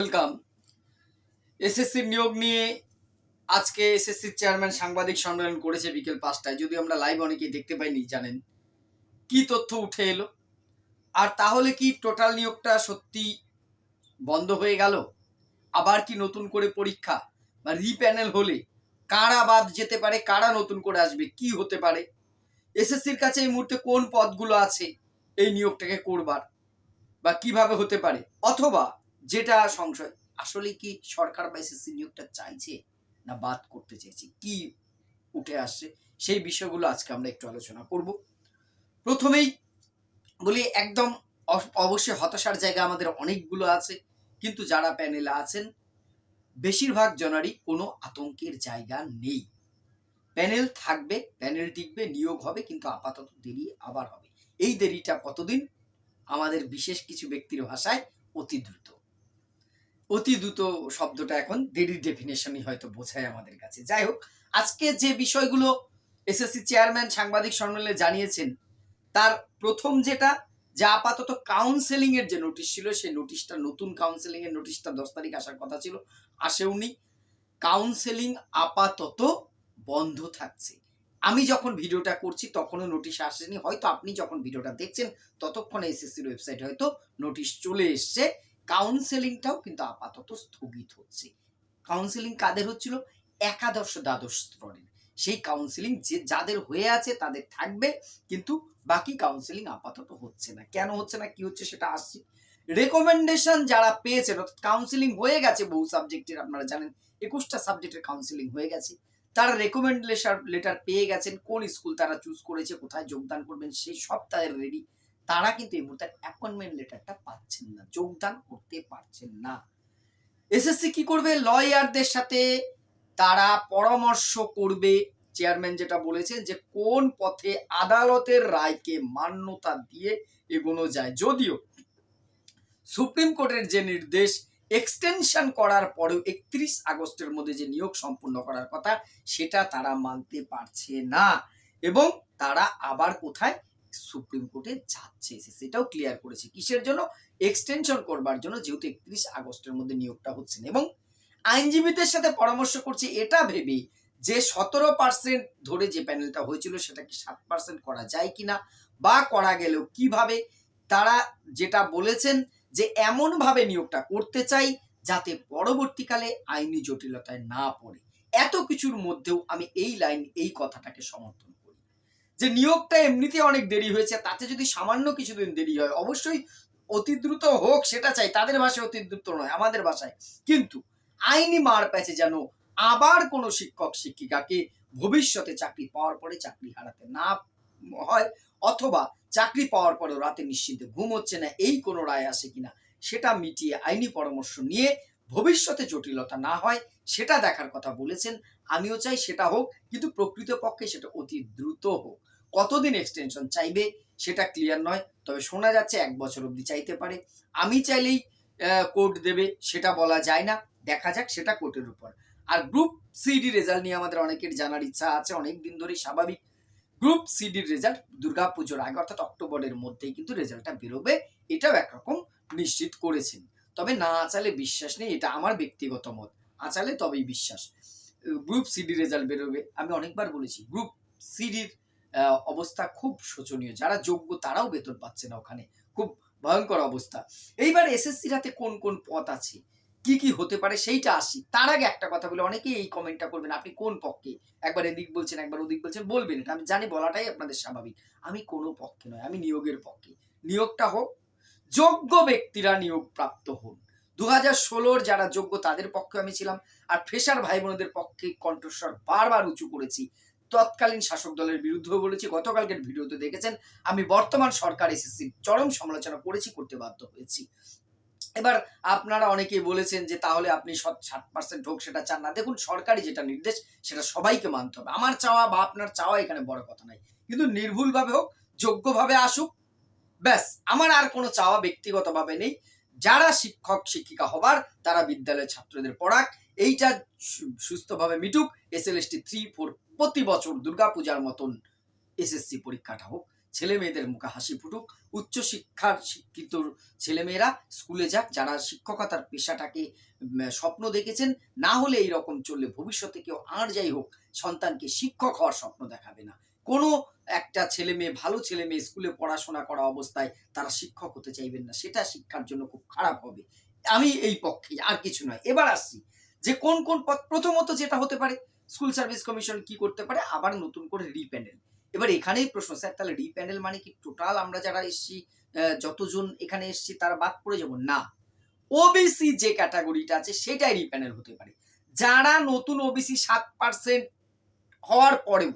Welcome. এসএসসির নিয়োগ নিয়ে আজকে এসএসসির চেয়ারম্যান সাংবাদিক সম্মেলন করেছে বিকেল 5টায়। যদিও আমরা লাইভ অনেকেই দেখতে পাইনি, জানেন। কি তথ্য উঠে এলো? আর তাহলে কি টোটাল নিয়োগটা সত্যি বন্ধ হয়ে গেল? আবার কি নতুন করে পরীক্ষা বা রিপ্যানেল হলে কারা বাদ যেতে পারে, কারা নতুন করে আসবে, কি হতে পারে? এসএসসির কাছে এই মুহূর্তে কোন পদগুলো আছে এই নিয়োগটাকে করবার, বা কিভাবে হতে পারে? অথবা যেটা সংশয়, আসলে কি সরকার বা এসএসসি নিয়োগটা চাইছে না বাদ করতে চাইছে, কি উঠে আসছে সেই বিষয়গুলো আজকে আমরা একটু আলোচনা করব। প্রথমেই বলি, একদম অবশ্যই হতাশার জায়গা আমাদের অনেকগুলো আছে, কিন্তু যারা প্যানেলে আছেন বেশিরভাগ জনারই কোনো আতঙ্কের জায়গা নেই। প্যানেল থাকবে, প্যানেল টিকবে, নিয়োগ হবে, কিন্তু আপাতত দেরি আবার হবে। এই দেরিটা কতদিন? আমাদের বিশেষ কিছু ব্যক্তির ভাষায় অতি দ্রুত। অতি দ্রুত শব্দটা এখন দেরির ডেফিনেশনই হয়তো বোঝায় আমাদের কাছে। যাই হোক, আজকে যে বিষয়গুলো এসএসসি চেয়ারম্যান সাংবাদিক সম্মেলনে জানিয়েছেন, তার প্রথম যেটা, যে আপাতত কাউন্সেলিং এর যে নোটিশ ছিল, সেই নোটিশটা, নতুন কাউন্সেলিং এর নোটিশটা 10 তারিখ আসার কথা ছিল, আসেওনি। কাউন্সেলিং আপাতত বন্ধ থাকছে। আমি যখন ভিডিওটা করছি তখনও নোটিশ আসেনি, হয়তো আপনি যখন ভিডিওটা দেখছেন ততক্ষণে এসএসসির ওয়েবসাইটে হয়তো নোটিশ চলে এসছে। কাউন্সেলিংটাও কিন্তু আপাতত স্থগিত হচ্ছে। কাউন্সেলিং কাদের হচ্ছিল? একাদশ দ্বাদশ স্তরের। সেই কাউন্সেলিং যে যাদের হয়ে আছে তাদের থাকবে, কিন্তু বাকি কাউন্সেলিং আপাতত হচ্ছে না। কেন হচ্ছে না, কি হচ্ছে, সেটা আসছে। রেকমেন্ডেশন যারা পেয়েছেন, অর্থাৎ কাউন্সেলিং হয়ে গেছে বহু সাবজেক্টের, আপনারা জানেন 21টা সাবজেক্টের কাউন্সেলিং হয়ে গেছে, তারা রেকমেন্ডেশন লেটার পেয়ে গেছেন, কোন স্কুল তারা চুজ করেছে, কোথায় যোগদান করবেন সেই সব তাদের রেডি। তারা কিন্তু এই মুহূর্তে অ্যাপয়েন্টমেন্ট লেটারটা পাচ্ছেন না, যোগদান করতে পারছেন না। এসএসসি কি করবে? লয়ারদের সাথে তারা পরামর্শ করবে। চেয়ারম্যান যেটা বলেছেন যে কোন পথে আদালতের রায়কে মান্যতা দিয়ে এগোনো যায়। যদিও সুপ্রিম কোর্টের যে নির্দেশ এক্সটেনশন করার পরেও 31 আগস্টের মধ্যে যে নিয়োগ সম্পূর্ণ করার কথা, সেটা তারা মানতে পারছে না, এবং তারা আবার কোথায়? সুপ্রিম কোর্টে যাচ্ছে। সেটাও ক্লিয়ার করেছে। কিসের জন্য? এক্সটেনশন করবার জন্য, যেহেতু 31 আগস্টের মধ্যে নিয়োগটা হচ্ছে না। এবং আইনজীবীদের সাথে পরামর্শ করছে এটা ভেবে যে 17% ধরে যে প্যানেলটা হয়েছিল সেটাকে 7% করা যায় কিনা, বা করা গেলেও কিভাবে। তারা যেটা বলেছেন যে এমনভাবে নিয়োগটা করতে চাই যাতে পরবর্তীকালে আইনি জটিলতায় না পড়ে। এত কিছুর মধ্যেও আমি এই কথাটাকে সমর্থন করি যে নিয়োগটা এমনিতে অনেক দেরি হয়েছে, তাতে যদি সামান্য কিছুদিন দেরি হয়, অবশ্যই অতি দ্রুত হোক, সেটা চাই। তাদের ভাষায় অতি দ্রুত নয়, আমাদের ভাষায়। কিন্তু আইনি মার প্যাচে যেন আবার কোনো শিক্ষক শিক্ষিকাকে ভবিষ্যতে চাকরি পাওয়ার পরে চাকরি হারাতে না হয়, অথবা চাকরি পাওয়ার পরেও রাতে নিশ্চিন্তে ঘুম হচ্ছে না, এই কোনো রায় আসে কিনা সেটা মিটিয়ে আইনি পরামর্শ নিয়ে ভবিষ্যতে জটিলতা না হয় সেটা দেখার কথা বলেছেন। আমিও চাই সেটা হোক, কিন্তু প্রকৃতপক্ষে সেটা অতি দ্রুত হোক। কতদিন এক্সটেনশন চাইবে সেটা ক্লিয়ার নয়, তবে শোনা যাচ্ছে 1 বছর অবধি চাইতে পারে। আমি চাইলেই কোর্ট দেবে সেটা বলা যায় না, দেখা যাক, সেটা কোর্টের উপর। আর গ্রুপ সিডি রেজাল্ট নিয়ে আমাদের অনেকের জানার ইচ্ছা আছে অনেক দিন ধরেই, স্বাভাবিক। গ্রুপ সিডির রেজাল্ট দুর্গাপুজোর আগে, অর্থাৎ অক্টোবরের মধ্যেই কিন্তু রেজাল্টটা বেরোবে, এটাও একরকম নিশ্চিত করেছেন। তবে না আঁচালে বিশ্বাস নেই, এটা আমার ব্যক্তিগত মত। আঁচালে তবেই বিশ্বাস। গ্রুপ সিডি রেজাল্ট বেরোবে। আমি অনেকবার বলেছি গ্রুপ সিডির অবস্থা খুব শোচনীয়। যারা যোগ্য তারাও বেতন পাচ্ছে না ওখানে। খুব ভয়ঙ্কর অবস্থা। এইবার এসএসসির হাতে কোন কোন পদ আছে, কি কি হতে পারে সেইটা আসি। তার আগে একটা কথা বলি, অনেকেই এই কমেন্টটা করবেন, আপনি কোন পক্ষে? একবার এদিক বলছেন, একবার ওদিক বলছেন, বলবেন, এটা আমি জানি, বলাটাই আপনাদের স্বাভাবিক। আমি কোনো পক্ষে নয়, আমি নিয়োগের পক্ষে। নিয়োগটা হোক, যোগ্য ব্যক্তিরা নিয়োগ প্রাপ্ত হন। 2016 যারা যোগ্য তাদের পক্ষে আমি ছিলাম, আর ফ্রেশার ভাই বোনদের পক্ষে কণ্ঠস্বর বারবার উঁচু করেছি। তৎকালীন শাসক দলের বিরুদ্ধেও বলেছি। গতকালকের ভিডিওতে দেখেছেন আমি বর্তমান সরকার এসএসসির চরম সমালোচনা করেছি, করতে বাধ্য হয়েছি। এবার আপনারা অনেকেই বলেছেন যে তাহলে আপনি 7% হোক সেটা চান না। দেখুন, সরকারি যেটা নির্দেশ সেটা সবাইকে মানতে হবে। আমার চাওয়া বা আপনার চাওয়া এখানে বড় কথা নাই, কিন্তু নির্ভুলভাবে হোক, যোগ্যভাবে আসুক, ব্যাস। আমার আর কোনো চাওয়া ব্যক্তিগতভাবে নেই। যারা শিক্ষক শিক্ষিকা হবার তারা বিদ্যালয়ের ছাত্রদের পড়াক, এইটা সুস্থভাবে মিটুক। এসএলএসটি 3, 4 প্রতি বছর দুর্গাপূজার মতন এসএসসি পরীক্ষাটা হোক, ছেলে মেয়েদের মুখে হাসি ফুটুক, উচ্চশিক্ষার শিক্ষিত ছেলেমেয়েরা স্কুলে যাক, যারা শিক্ষকতার পেশাটাকে স্বপ্ন দেখেছেন। না হলে এইরকম চললে ভবিষ্যতে কেউ আর যাই হোক সন্তানকে শিক্ষক হওয়ার স্বপ্ন দেখাবে না। কোনো একটা ছেলে মেয়ে, ভালো ছেলে মেয়ে স্কুলে পড়াশোনা করা অবস্থায় তারা শিক্ষক হতে চাইবেন না, সেটা শিক্ষার জন্য খুব খারাপ হবে। আমি এই পক্ষে, আর কিছু নয়। এবার আসছি যে কোন কোন পদ। প্রথমত যেটা হতে পারে, স্কুল সার্ভিস কমিশন কি করতে পারে, আবার নতুন করে রিপ্যানেল। এবার এখানেই প্রশ্ন, স্যার তাহলে রিপ্যানেল মানে কি টোটাল আমরা যারা এসছি, যতজন এখানে এসছি তারা বাদ পড়ে যাব? না, ওবিসি যে ক্যাটাগরিটা আছে সেটাই রিপ্যানেল হতে পারে। যারা নতুন ওবিসি 7% হওয়ার পরেও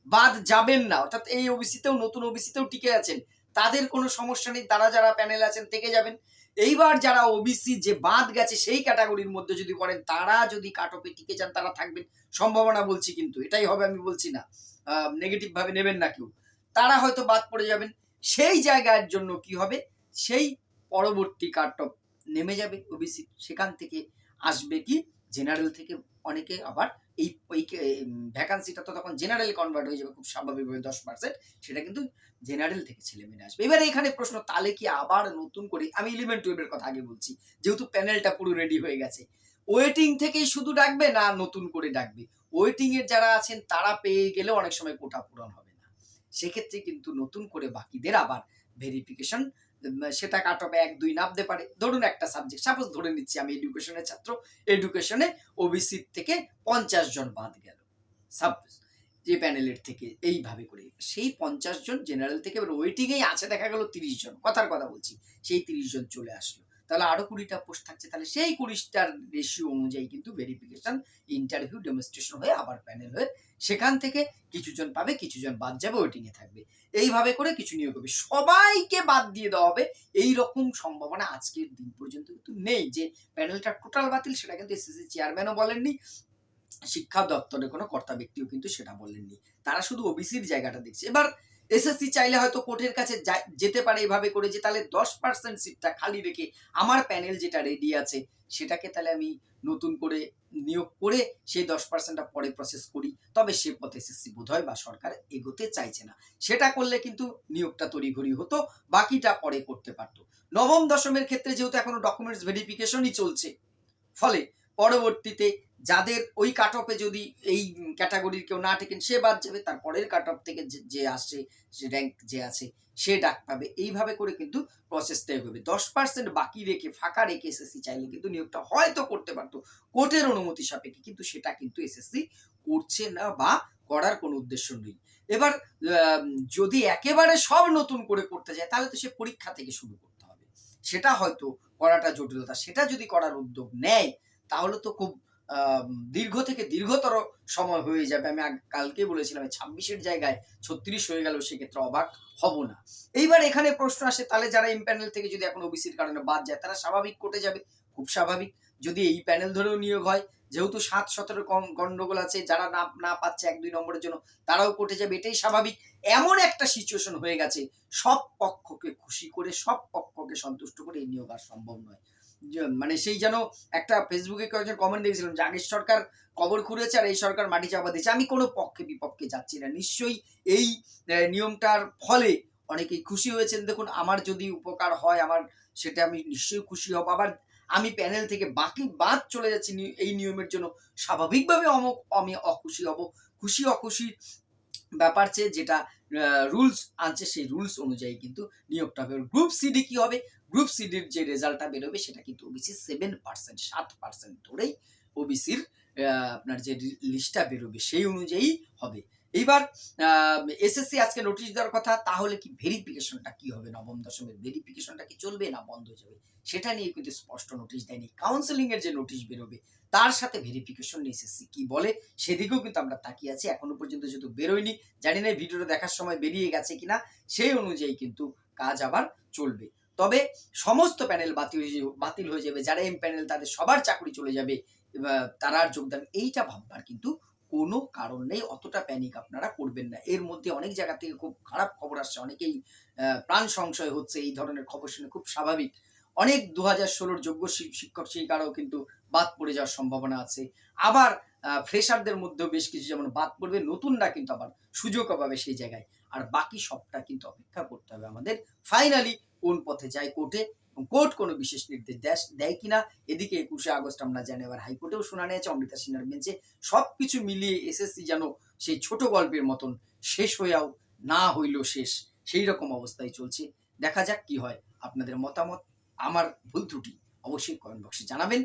বাদ যাবেন না, অর্থাৎ এই ওবিসিতেও, নতুন ওবিসিতেও টিকে আছেন, তাদের কোনো সমস্যা নেই, তারা যারা প্যানেল আছেন থেকে যাবেন। এইবার যারা ওবিসি যে বাদ গেছে সেই ক্যাটাগরির মধ্যে যদি পড়েন, তারা যদি কাট অফে টিকে যান তারা থাকবেন, সম্ভাবনা বলছি, কিন্তু এটাই হবে আমি বলছি না, নেগেটিভ ভাবে নেবেন না কেউ। তারা হয়তো বাদ পড়ে যাবেন, সেই জায়গার জন্য কি হবে, সেই পরবর্তী কাট অফ নেমে যাবে ওবিসি, সেখান থেকে আসবে কি জেনারেল থেকে অনেকে আবার এই ভ্যাকান্সিটা তো তখন জেনারেল কনভার্ট হয়ে যাবে খুব স্বাভাবিকভাবে 10%, সেটা কিন্তু জেনারেল থেকে ছেলেমেয়েরা আসবে। এবার এখানে প্রশ্ন, তাহলে কি আবার নতুন করে, আমি 11-12 এর কথা আগে বলছি, যেহেতু প্যানেলটা পুরো রেডি হয়ে গেছে, ওয়েটিং থেকেই শুধু ডাকবে না নতুন করে ডাকবে? ওয়েটিং এর যারা আছেন তারা পেয়ে গেলে অনেক সময় কোটা পূরণ হবে না, সেক্ষেত্রে কিন্তু নতুন করে বাকিদের আবার ভেরিফিকেশন, সেটা কাট অফে 1-2 নামতে পারে। ধরুন একটা সাবজেক্ট, সাপোজ ধরে নিচ্ছি আমি এডুকেশনের ছাত্র, এডুকেশনে ওবিসি থেকে 50 জন বাদ গেল সাপোজ, যে প্যানেলের থেকে, এইভাবে করে সেই 50 জন জেনারেল থেকে ওয়েটিং এই আছে দেখা গেল 30 জন, কথার কথা বলছি, সেই 30 জন চলে আসলো, তাহলে আরো 20টা পোস্ট থাকছে, তাহলে সেই 20টার রেশিও অনুযায়ী কিন্তু ভেরিফিকেশন, ইন্টারভিউ, ডেমনস্ট্রেশন হয়ে আবার প্যানেল হয়ে সেখান থেকে কিছু জন পাবে, কিছু জন বাদ যাবে, ওয়েটিং এ থাকবে। এইভাবে করে কিছু নিয়োগ হবে, সবাইকে বাদ দিয়ে দেওয়া হবে এই রকম সম্ভাবনা আজকের দিন পর্যন্ত কিন্তু নেই। যে প্যানেলটা টোটাল বাতিল সেটা কিন্তু এসএসসি চেয়ারম্যানও বলেননি, শিক্ষা দপ্তরের কোনো কর্তা ব্যক্তিও কিন্তু সেটা বলেননি, তারা শুধু ওবিসির জায়গাটা দেখছে। এবার এসএসসি চাইলে হয়তো কোর্টের কাছে যেতে পারে এভাবে করে, যে তাহলে 10% সিটটা খালি রেখে আমার প্যানেল যেটা রেডি আছে সেটাকে তাহলে আমি নতুন করে নিয়োগ করে সেই 10%টা পরে প্রসেস করি। তবে সে পথে এসএসসি বোধহয় বা সরকার এগোতে চাইছে না। সেটা করলে কিন্তু নিয়োগটা তড়িঘড়ি হতো, বাকিটা পরে করতে পারতো। নবম দশমের ক্ষেত্রে যেহেতু এখনো ডকুমেন্টস ভেরিফিকেশনই চলছে, ফলে পরবর্তীতে যাদের ওই কাট অফে যদি এই ক্যাটাগরির কেউ না টেকেন সে বাদ যাবে, তারপরের কাট অফ থেকে যে আসছে, যে র্যাঙ্ক যে আছে সে ডাক পাবে। এইভাবে করে কিন্তু প্রসেসটা এগোবে। 10% বাকি রেখে, ফাঁকা রেখে এসএসসি চাইলে কিন্তু নিয়োগটা হয়তো করতে পারতো কোর্টের অনুমতি সাপেক্ষে, কিন্তু সেটা কিন্তু এসএসসি করছে না বা করার কোনো উদ্দেশ্য নেই। এবার যদি একেবারে সব নতুন করে করতে যায় তাহলে তো সে পরীক্ষা থেকে শুরু করতে হবে, সেটা হয়তো করাটা জটিলতা। সেটা যদি করার উদ্যোগ নেয় তাহলে তো খুব দীর্ঘ থেকে দীর্ঘতর সময় হয়ে যাবে। আমি কালকে বলেছিলাম 26-এর জায়গায় 36 হয়ে গেল, সেক্ষেত্রে অবাক হব না। এইবার এখানে প্রশ্ন আসে, তাহলে যারা এই প্যানেল থেকে যদি এখন ওবিসির কারণে বাদ যায় তারা স্বাভাবিক কোর্টে যাবে, খুব স্বাভাবিক। যদি এই প্যানেল ধরেও নিয়োগ হয়, যেহেতু 7-17 গন্ডগোল আছে, যারা না পাচ্ছে 1-2 নম্বরের জন্য তারাও কোর্টে যাবে, এটাই স্বাভাবিক। এমন একটা সিচুয়েশন হয়ে গেছে, সব পক্ষকে খুশি করে, সব পক্ষকে সন্তুষ্ট করে এই নিয়োগ আর সম্ভব নয়। মানে সেই যেন একটা ফেসবুকে কয়েকজন কমেন্ট দেখেছিলাম যে আগের সরকার কবর খুঁড়েছে আর এই সরকার মাটি চাপা দিয়েছে। আমি কোনো পক্ষে বিপক্ষে যাচ্ছি না, নিশ্চয়ই এই নিয়মটার ফলে অনেকেই খুশি হয়েছেন। দেখুন, আমার যদি উপকার হয়, আমার সেটা আমি নিশ্চয়ই খুশি হব। আবার আমি প্যানেল থেকে বাকি বাদ চলে যাচ্ছি এই নিয়মের জন্য, স্বাভাবিকভাবে আমি অখুশি হব। খুশি অখুশির ব্যাপার চেয়ে যেটা রুলস আনছে সেই রুলস অনুযায়ী কিন্তু নিয়োগটা হবে। গ্রুপ সিডি কি হবে, গ্রুপ সিডির যে রেজাল্টটা বেরোবে সেটা কিন্তু ওবিসি 7% ধরেই ওবিসির আপনার যে লিস্টটা বেরোবে সেই অনুযায়ী হবে। এইবার এসএসসি আজকে নোটিশ দেওয়ার কথা, তাহলে কি ভেরিফিকেশনটা কি হবে, নবম দশমের ভেরিফিকেশনটা কি চলবে না বন্ধ হয়ে যাবে, সেটা নিয়ে কিন্তু স্পষ্ট নোটিশ দেয়নি। কাউন্সেলিং এর যে নোটিশ বেরোবে তার সাথে ভেরিফিকেশন এসএসসি কি বলে সেদিকেও কিন্তু আমরা তাকিয়ে আছি। এখনো পর্যন্ত যেহেতু বেরোয়নি, জানি না ভিডিওটা দেখার সময় বেরিয়ে গেছে কিনা, সেই অনুযায়ী কিন্তু কাজ আবার চলবে। তবে সমস্ত প্যানেল বাতিল হয়ে যাবে, যারা এম প্যানেল তাদের সবার চাকরি চলে যাবে, তারা আর যোগদান, এইটা ভাববার কিন্তু কোনো কারণ নেই। অতটা প্যানিক আপনারা করবেন না। এর মধ্যে অনেক জায়গা থেকে খুব খারাপ খবর আসছে, অনেকেই প্রাণ সংশয় হচ্ছে, এই ধরনের খবর শুনে খুব স্বাভাবিক। অনেক 2016 যোগ্য শিক্ষক শিক্ষিকারাও কিন্তু বাদ পড়ে যাওয়ার সম্ভাবনা আছে। আবার ফ্রেশারদের মধ্যেও বেশ কিছু যেমন বাদ পড়বে, নতুনরা কিন্তু আবার সুযোগও পাবে সেই জায়গায়। আর বাকি সবটা কিন্তু অপেক্ষা করতে হবে আমাদের ফাইনালি কোন পথে যায় কোর্টে, এবং কোর্ট কোনো বিশেষ নির্দেশ দেয় কিনা। এদিকে ২১শে আগস্ট আমরা জানি আবার হাইকোর্টেও শুনানি আছে অমৃতা সিনহার বেঞ্চে। সবকিছু মিলিয়ে এসএসসি যেন সেই ছোট গল্পের মতন শেষ হইয়াও না হইলেও শেষ, সেই রকম অবস্থায় চলছে। দেখা যাক কি হয়। আপনাদের মতামত, আমার ভুল ত্রুটি অবশ্যই কমেন্ট বক্সে জানাবেন।